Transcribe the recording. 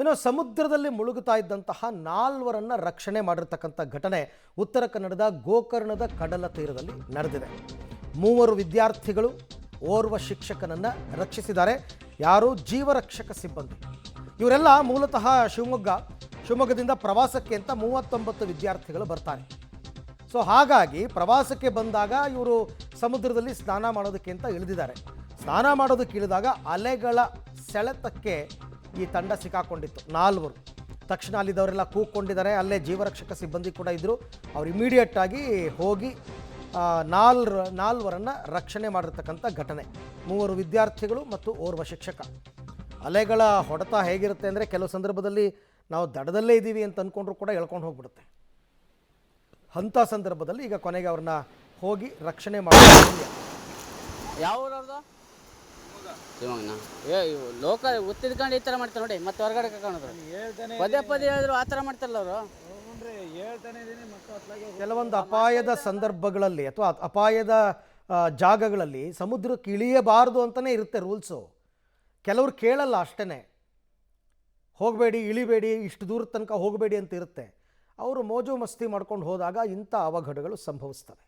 ಇನ್ನು ಸಮುದ್ರದಲ್ಲಿ ಮುಳುಗುತ್ತಾ ಇದ್ದಂತಹ 4 ರಕ್ಷಣೆ ಮಾಡಿರ್ತಕ್ಕಂಥ ಘಟನೆ ಉತ್ತರ ಕನ್ನಡದ ಗೋಕರ್ಣದ ಕಡಲ ತೀರದಲ್ಲಿ ನಡೆದಿದೆ. 3 ವಿದ್ಯಾರ್ಥಿಗಳು ಓರ್ವ ಶಿಕ್ಷಕನನ್ನು ರಕ್ಷಿಸಿದ್ದಾರೆ. ಯಾರು? ಜೀವರಕ್ಷಕ ಸಿಬ್ಬಂದಿ. ಇವರೆಲ್ಲ ಮೂಲತಃ ಶಿವಮೊಗ್ಗದಿಂದ ಪ್ರವಾಸಕ್ಕೆ ಅಂತ 39 ವಿದ್ಯಾರ್ಥಿಗಳು ಬರ್ತಾರೆ. ಸೊ ಹಾಗಾಗಿ ಪ್ರವಾಸಕ್ಕೆ ಬಂದಾಗ ಇವರು ಸಮುದ್ರದಲ್ಲಿ ಸ್ನಾನ ಮಾಡೋದಕ್ಕೆ ಅಂತ ಇಳಿದಿದ್ದಾರೆ. ಸ್ನಾನ ಮಾಡೋದಕ್ಕೆ ಇಳಿದಾಗ ಅಲೆಗಳ ಸೆಳೆತಕ್ಕೆ ಈ ತಂಡ ಸಿಕ್ಕಾಕೊಂಡಿತ್ತು. 4 ತಕ್ಷಣ ಅಲ್ಲಿದ್ದವರೆಲ್ಲ ಕೂಗ್ಕೊಂಡಿದ್ದಾರೆ. ಅಲ್ಲೇ ಜೀವರಕ್ಷಕ ಸಿಬ್ಬಂದಿ ಕೂಡ ಇದ್ದರು. ಅವ್ರು ಇಮಿಡಿಯೇಟ್ ಆಗಿ ಹೋಗಿ 4 ರಕ್ಷಣೆ ಮಾಡಿರ್ತಕ್ಕಂಥ ಘಟನೆ. 3 ವಿದ್ಯಾರ್ಥಿಗಳು ಮತ್ತು ಓರ್ವ ಶಿಕ್ಷಕ. ಅಲೆಗಳ ಹೊಡೆತ ಹೇಗಿರುತ್ತೆ ಅಂದರೆ ಕೆಲವು ಸಂದರ್ಭದಲ್ಲಿ ನಾವು ದಡದಲ್ಲೇ ಇದ್ದೀವಿ ಅಂತ ಅಂದ್ಕೊಂಡ್ರು ಕೂಡ ಎಳ್ಕೊಂಡು ಹೋಗ್ಬಿಡುತ್ತೆ. ಅಂಥ ಸಂದರ್ಭದಲ್ಲಿ ಈಗ ಕೊನೆಗೆ ಅವ್ರನ್ನ ಹೋಗಿ ರಕ್ಷಣೆ ಮಾಡಿ ಯಾವ ಊರವ್ರದ್ದು? ಶಿವಮೊಗ್ಗನ ಲೋಕಲ್ ಉತ್ತಿದ್ಕೊಂಡು ಈ ಥರ ಮಾಡ್ತಾರೆ ನೋಡಿ. ಮತ್ತೆ ಹೊರಗಡೆ ಕರ್ಕೊಂಡ್ರು ಪದೇ ಹೇಳಿದ್ರು ಆ ಥರ ಮಾಡ್ತಾರಲ್ಲ ಅವರು. ಕೆಲವೊಂದು ಅಪಾಯದ ಸಂದರ್ಭಗಳಲ್ಲಿ ಅಥವಾ ಅಪಾಯದ ಜಾಗಗಳಲ್ಲಿ ಸಮುದ್ರಕ್ಕೆ ಇಳಿಯಬಾರ್ದು ಅಂತಲೇ ಇರುತ್ತೆ ರೂಲ್ಸು. ಕೆಲವ್ರು ಕೇಳಲ್ಲ ಅಷ್ಟೇ. ಹೋಗಬೇಡಿ, ಇಳಿಬೇಡಿ, ಇಷ್ಟು ದೂರದ ತನಕ ಹೋಗಬೇಡಿ ಅಂತ ಇರುತ್ತೆ. ಅವರು ಮೋಜು ಮಸ್ತಿ ಮಾಡ್ಕೊಂಡು ಹೋದಾಗ ಇಂಥ ಅವಘಡಗಳು ಸಂಭವಿಸ್ತವೆ.